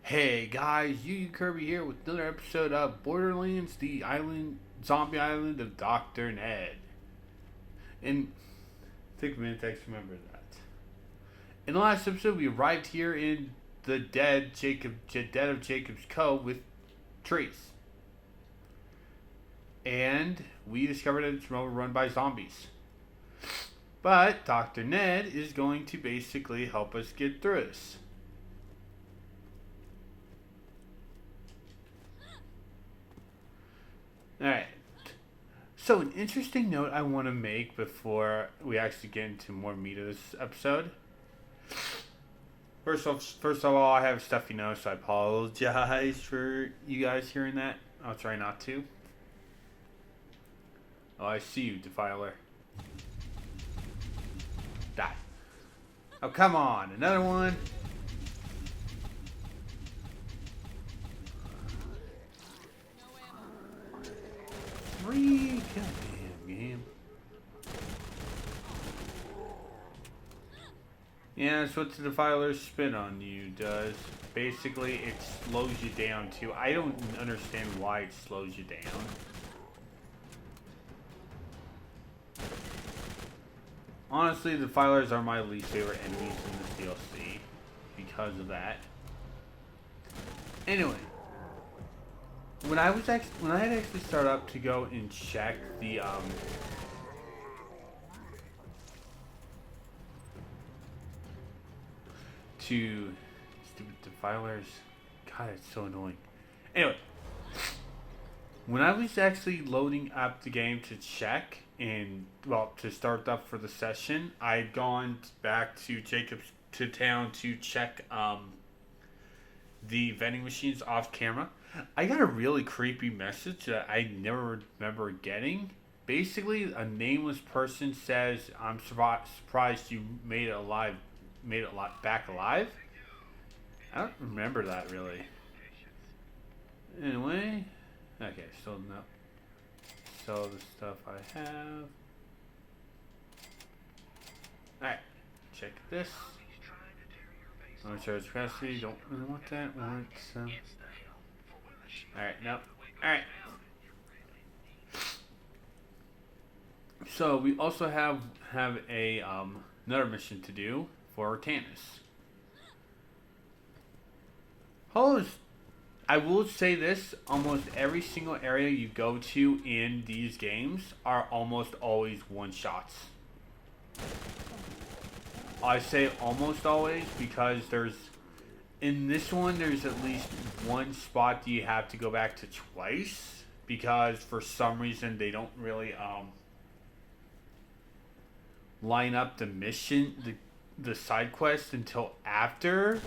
Hey guys, Yuyukirby here with another episode of Borderlands, the zombie island of Dr. Ned. And take a minute to actually remember that. In the last episode, we arrived here in the dead of Jacob's Cove with Trace. And we discovered that it's run by zombies. But Dr. Ned is going to basically help us get through this. Alright. So, an interesting note I want to make before we actually get into more meat of this episode. First of all, I have stuffy nose, so I apologize for you guys hearing that. I'll try not to. Oh, I see you, Defiler. Die. Oh, come on. Another one. Goddamn game. Yeah, that's what the Defiler's spin on you does. Basically, it slows you down too. I don't understand why it slows you down. Honestly, the Defilers are my least favorite enemies in this DLC because of that. Anyway. When I had actually started up to go and check the to stupid defilers, God, it's so annoying. Anyway, when I was actually loading up the game to check and to start up for the session, I'd gone back to town to check the vending machines off camera. I got a really creepy message that I never remember getting. Basically, a nameless person says, "I'm surprised you made it back alive." I don't remember that really. Anyway, okay, so no. So the stuff I have. Alright, check this. Charge capacity, don't really want that. Want some. Alright, nope. Alright. So we also have a another mission to do for Tannis. Hallows, I will say this, almost every single area you go to in these games are almost always one-shots. I say almost always because in this one, there's at least one spot that you have to go back to twice because for some reason they don't really line up the mission, the side quest until after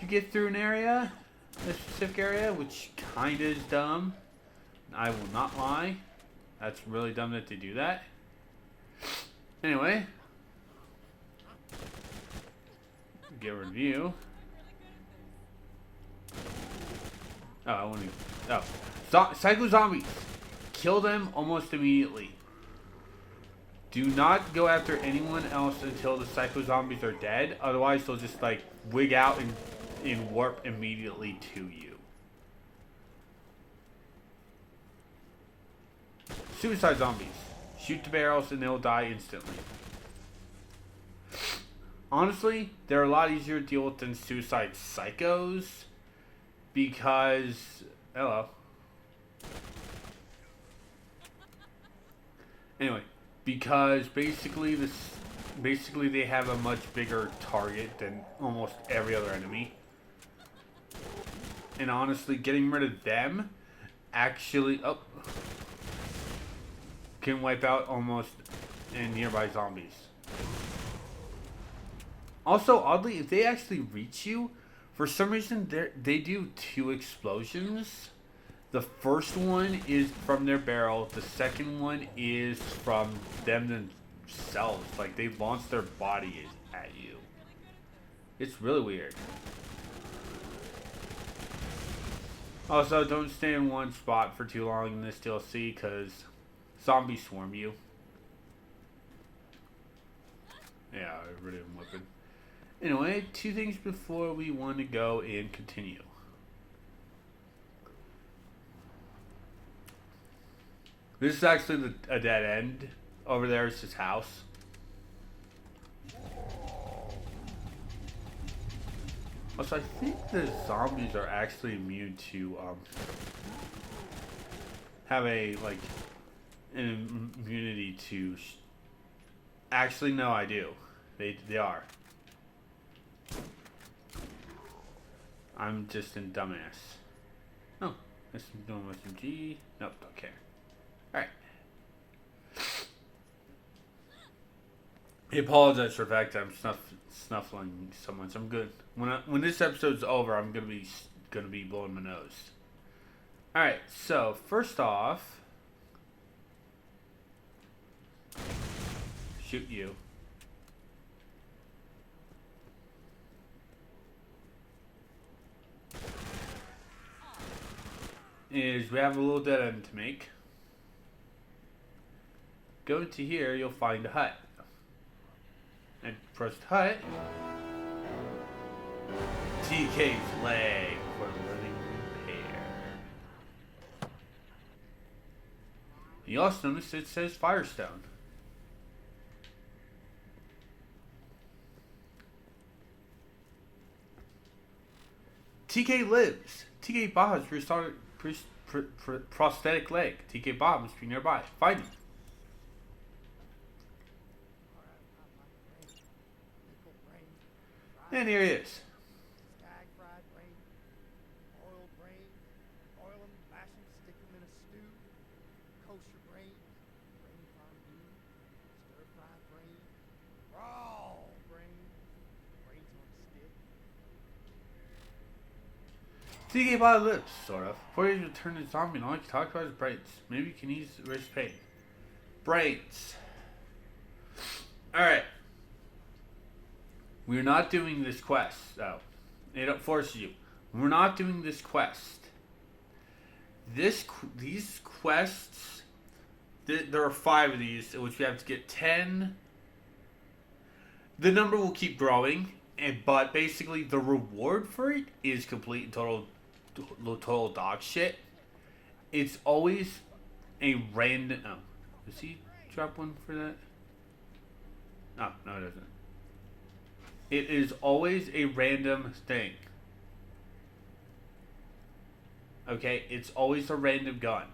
you get through a specific area, which kind of is dumb. I will not lie. That's really dumb that they do that. Anyway, get rid of you. Oh, I want to. Oh, Psycho Zombies. Kill them almost immediately. Do not go after anyone else until the Psycho Zombies are dead. Otherwise, they'll just like wig out and warp immediately to you. Suicide Zombies. Shoot the barrels and they'll die instantly. Honestly, they're a lot easier to deal with than Suicide Psychos. Because, hello. Anyway, because basically they have a much bigger target than almost every other enemy. And honestly, getting rid of them actually can wipe out almost nearby zombies. Also, oddly, if they actually reach you, for some reason, they do two explosions. The first one is from their barrel. The second one is from them themselves. Like, they launch their body at you. It's really weird. Also, don't stay in one spot for too long in this DLC, because zombies swarm you. Yeah, I really am whipping. Anyway, two things before we want to go and continue. This is actually a dead end. Over there is his house. Also, I think the zombies are actually immune to have an immunity to. Actually, no, I do. They are. I'm just a dumbass. Oh, this is doing SMG. Nope, don't care. Alright. I apologize for the fact that I'm snuffling so much. I'm good. When this episode's over, I'm gonna be blowing my nose. Alright, so first off, shoot you. Is we have a little dead end to make. Go into here, you'll find a hut. And press hut. TK's leg for living repair. You also notice it says Firestone. TK lives. TK Baja's restored prosthetic leg. TK Bob must be nearby. Find him. And here he is. Fried brain, oiled brain, oil them, mash them, stick them in a stew, kosher brain, brain fondue, stir fried brain, raw brain, brains on a stick. TK Bob lives, sort of. Before he returned to zombie and all he can talk about is brains. Maybe he can ease his pain. Brains. Alright. We're not doing this quest, though. It forces you. We're not doing this quest. These quests, there are 5 of these, which we have to get 10. The number will keep growing, but basically the reward for it is complete and total dog shit. It's always a random. Oh, does he drop one for that? Oh, no, it doesn't. It is always a random thing. Okay? It's always a random gun.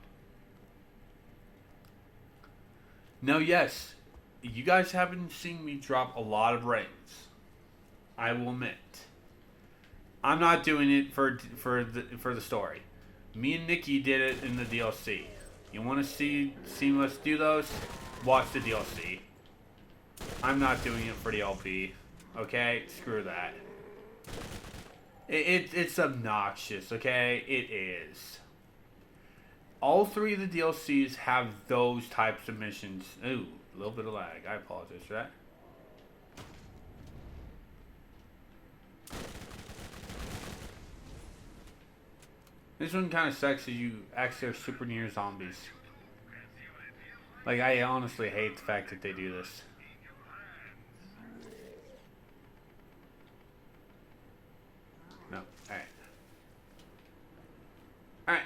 Now, yes, you guys haven't seen me drop a lot of rings. I will admit. I'm not doing it for the story. Me and Nikki did it in the DLC. You want to see us do those? Watch the DLC. I'm not doing it for the LP. Okay, screw that. It's obnoxious, okay? It is. All 3 of the DLCs have those types of missions. Ooh, a little bit of lag. I apologize for that. This one kind of sucks as you actually are super near zombies. Like, I honestly hate the fact that they do this. No. Alright. Alright.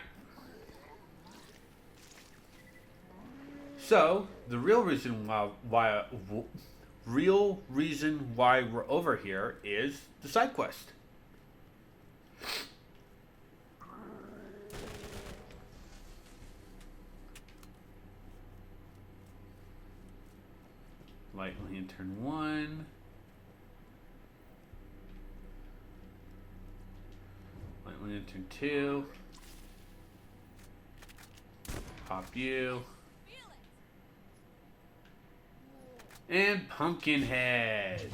So, the real reason why we're over here is the side quest. Light Lantern 1. Light Lantern 2. Pop you. And Pumpkinhead.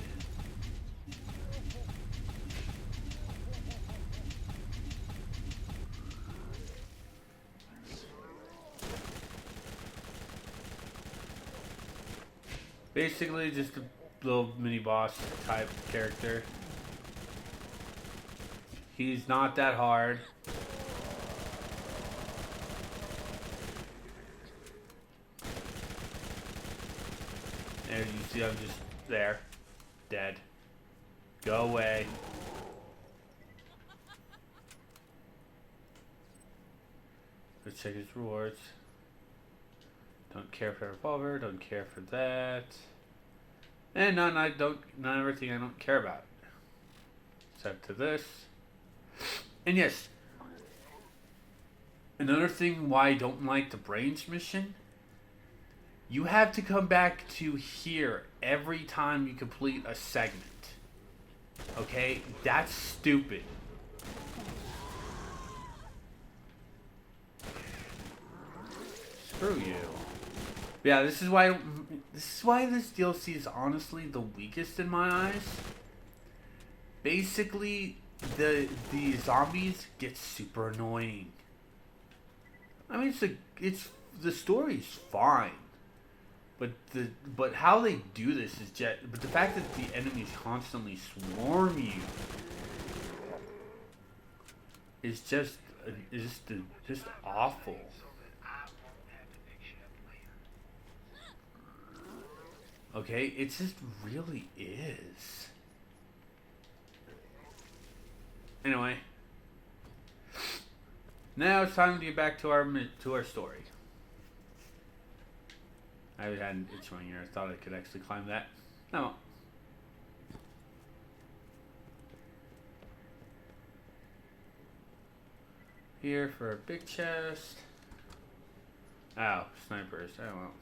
Basically just a little mini boss type character. He's not that hard. As you see, I'm just there. Dead. Go away. Let's check his rewards. Don't care for the revolver. Don't care for that. And none everything I don't care about. Except to this. And yes. Another thing why I don't like the brains mission. You have to come back to here every time you complete a segment. Okay? That's stupid. Screw you. Yeah, this is why this DLC is honestly the weakest in my eyes. Basically, the zombies get super annoying. I mean, the story's fine. But how they do this is but the fact that the enemies constantly swarm you is just awful. Okay, it just really is. Anyway, now it's time to get back to our story. I had an itch on here. I thought I could actually climb that. No. Here for a big chest. Ow, snipers. Oh well.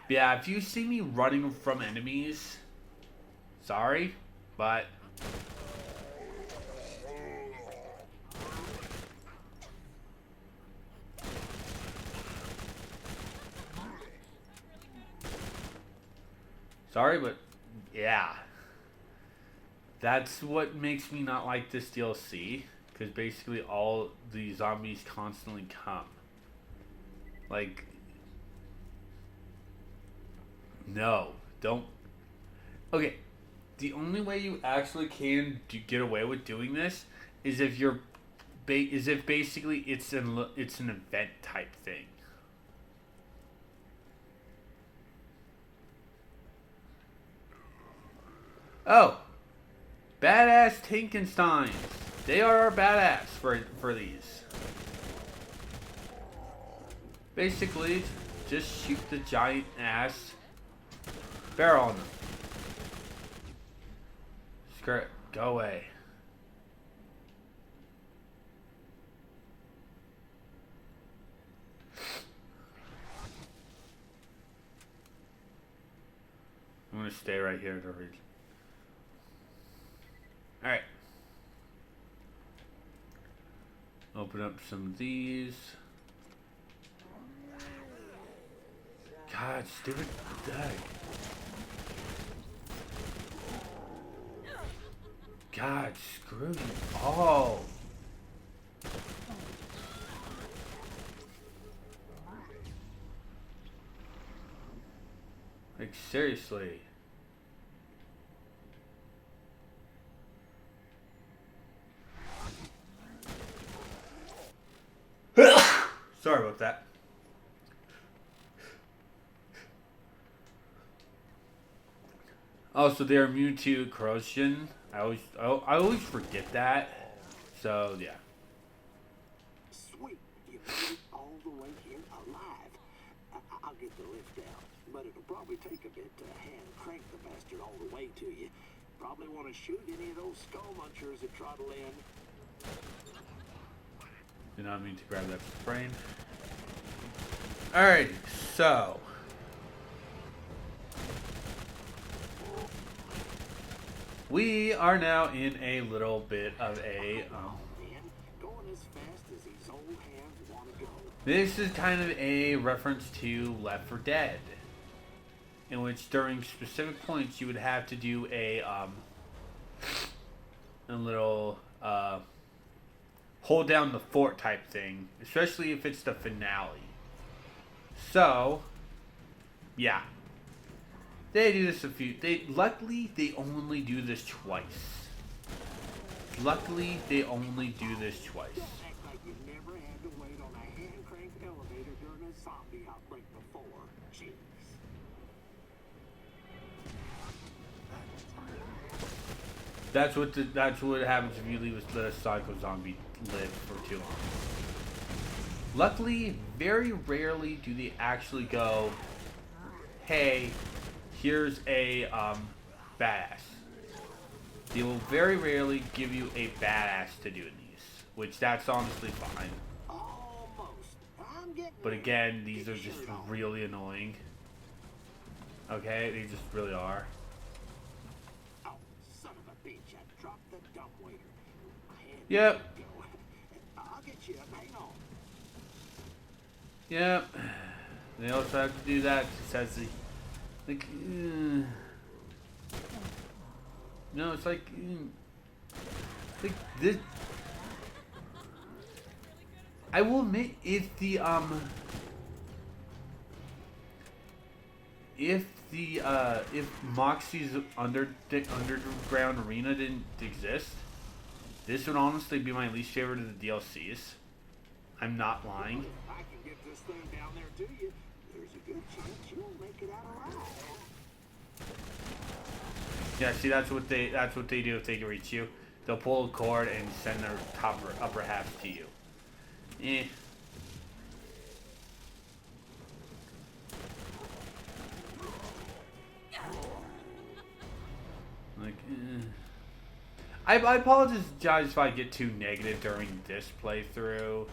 Yeah, if you see me running from enemies, sorry, but yeah. That's what makes me not like this DLC, because basically all the zombies constantly come. Like, no, don't. Okay, the only way you actually can get away with doing this is if basically it's an event type thing. Oh, badass Tankensteins. They are our badass for these. Basically, just shoot the giant ass barrel on them. Screw it. Go away. I'm gonna stay right here to read. Alright. Open up some of these. God, stupid dag. God, screw you all. Like, seriously. Sorry about that. Oh, so they're immune to corrosion. I always forget that. So yeah. Sweet, you made it all the way here alive. I'll get the lift down, but it'll probably take a bit to hand crank the bastard all the way to you. Probably want to shoot any of those skull munchers that trottle in. Did not mean to grab that brain. Alright, so we are now in a little bit of a going as fast as these old hands want to go. This is kind of a reference to Left 4 Dead, in which during specific points you would have to do a little hold down the fort type thing, especially if it's the finale. So, yeah. They do this luckily, they only do this twice. Luckily, they only do this twice. Don't act like you've never had to wait on a hand-cranked elevator during a zombie outbreak before. Jeez. that's what happens if you let a psycho zombie live for too long. Luckily, very rarely do they actually go, "Hey, here's a badass." They will very rarely give you a badass to do these, which that's honestly fine. But again, these are just really annoying. Okay, they just really are. Oh, son of a bitch, I dropped the dumbwaiter. Yep. I'll get you up, hang on. Yep. They also have to do that. It says like, no, it's like this. I will admit, if the if Moxie's underground arena didn't exist, this would honestly be my least favorite of the DLCs. I'm not lying. If I can get this thing down there to you, there's a good chance you'll make it out alive. Yeah, see, that's what they do if they can reach you. They'll pull a cord and send their upper half to you. Eh. Like, I apologize if I get too negative during this playthrough.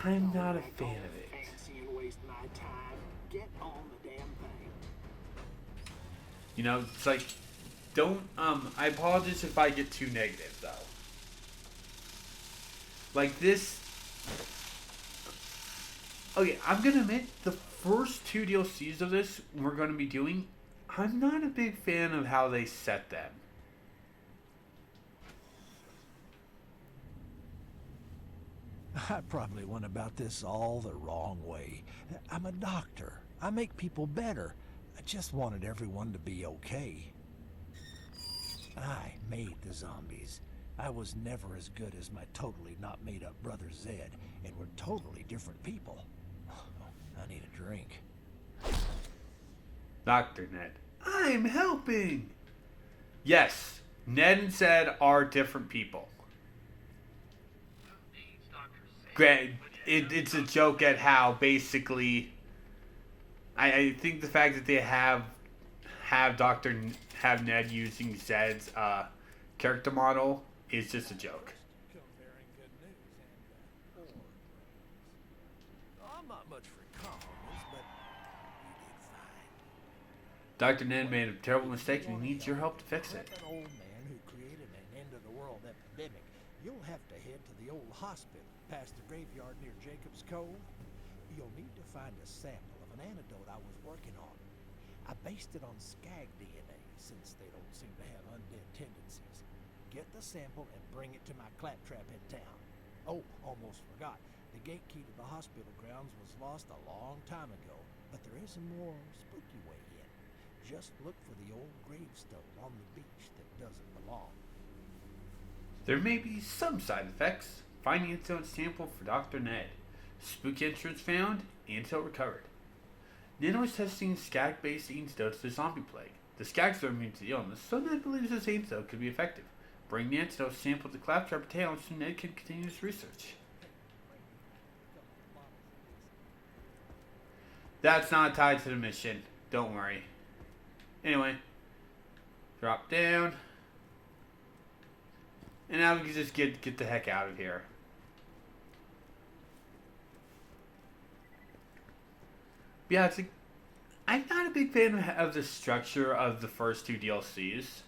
I'm not a fan of it. Fancy and waste my time. Get on the damn thing. You know, it's like, don't, I apologize if I get too negative, though. Like this, okay, I'm gonna admit, the first two DLCs of this we're gonna be doing, I'm not a big fan of how they set them. I probably went about this all the wrong way. I'm a doctor. I make people better. I just wanted everyone to be okay. I made the zombies. I was never as good as my totally not made up brother Zed, and we're totally different people. I need a drink. Dr. Ned, I'm helping! Yes, Ned and Zed are different people. Granted, it's a joke at how basically, I think the fact that they have Ned using Zed's character model is just a joke. I'm not much for compliments, but you did fine. Dr. Ned made a terrible mistake and he needs your help to fix it. Like an old man who created an end-of-the-world epidemic, you'll have to head to the old hospital past the graveyard near Jacob's Cove. You'll need to find a sample of an antidote I was working on. I based it on skag DNA, since they don't seem to have undead tendencies. Get the sample and bring it to my claptrap in town. Oh, almost forgot. The gate key to the hospital grounds was lost a long time ago, but there is a more spooky way in. Just look for the old gravestone on the beach that doesn't belong. There may be some side effects. Finding antidote sample for Dr. Ned. Spooky entrance found, antidote recovered. Ned was testing skag-based antidotes to the zombie plague. The skags are immune to the illness, so Ned believes this antidote could be effective. Bring the antidote sample to Claptrap Town so Ned can continue his research. That's not tied to the mission. Don't worry. Anyway, drop down. And now we can just get the heck out of here. Yeah, it's like, I'm not a big fan of the structure of the first two DLCs.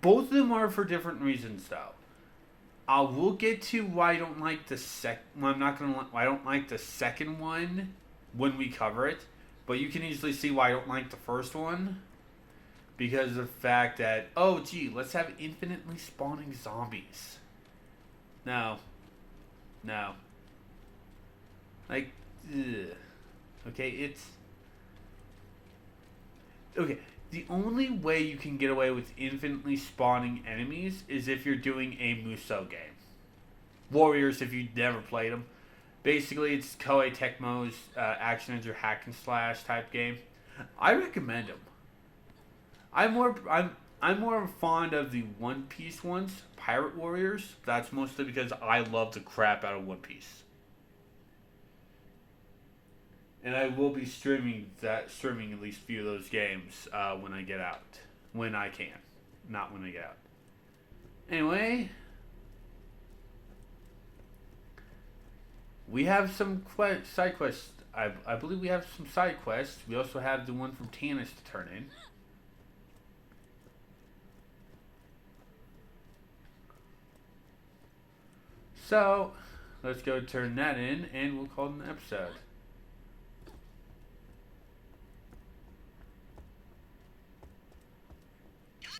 Both of them are for different reasons, though. I will get to why I don't like the I don't like the second one when we cover it, but you can easily see why I don't like the first one because of the fact that, oh gee, let's have infinitely spawning zombies. No. Like, ugh. Okay, okay, the only way you can get away with infinitely spawning enemies is if you're doing a Musou game. Warriors, if you've never played them. Basically, it's Koei Tecmo's action adventure hack and slash type game. I recommend them. I'm more fond of the One Piece ones, Pirate Warriors. That's mostly because I love the crap out of One Piece. And I will be streaming at least a few of those games when I get out. When I can. Not when I get out. Anyway, we have some side quests. I believe we have some side quests. We also have the one from Tannis to turn in. So, let's go turn that in, and we'll call it an episode.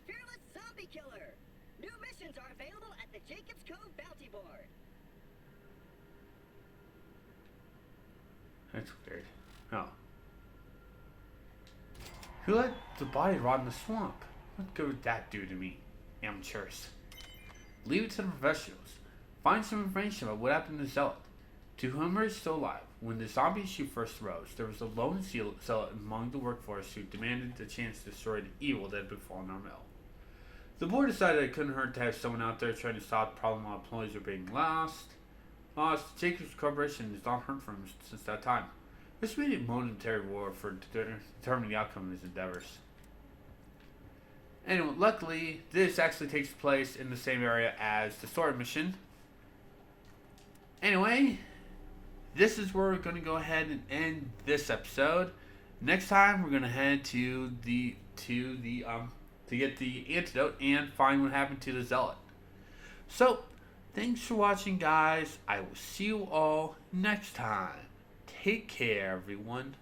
Fearless Zombie Killer. New missions are available at the Jacobs Cove Bounty Board. That's weird. Oh. Who let the body rot in the swamp? What good would that do to me? Amateurs. Leave it to the professionals. Find some information about what happened to Zealot. To whomever is still alive, when the zombie issue first arose, there was a lone zealot among the workforce who demanded the chance to destroy the evil that had befallen our mill. The board decided it couldn't hurt to have someone out there trying to stop the problem while employees were being lost. Jacobs Corporation has not heard from him since that time. This made a momentary war for determining the outcome of his endeavors. Anyway, luckily, this actually takes place in the same area as the sword mission. Anyway, this is where we're going to go ahead and end this episode. Next time, we're going to head to get the antidote and find what happened to the Zealot. So, thanks for watching, guys. I will see you all next time. Take care, everyone.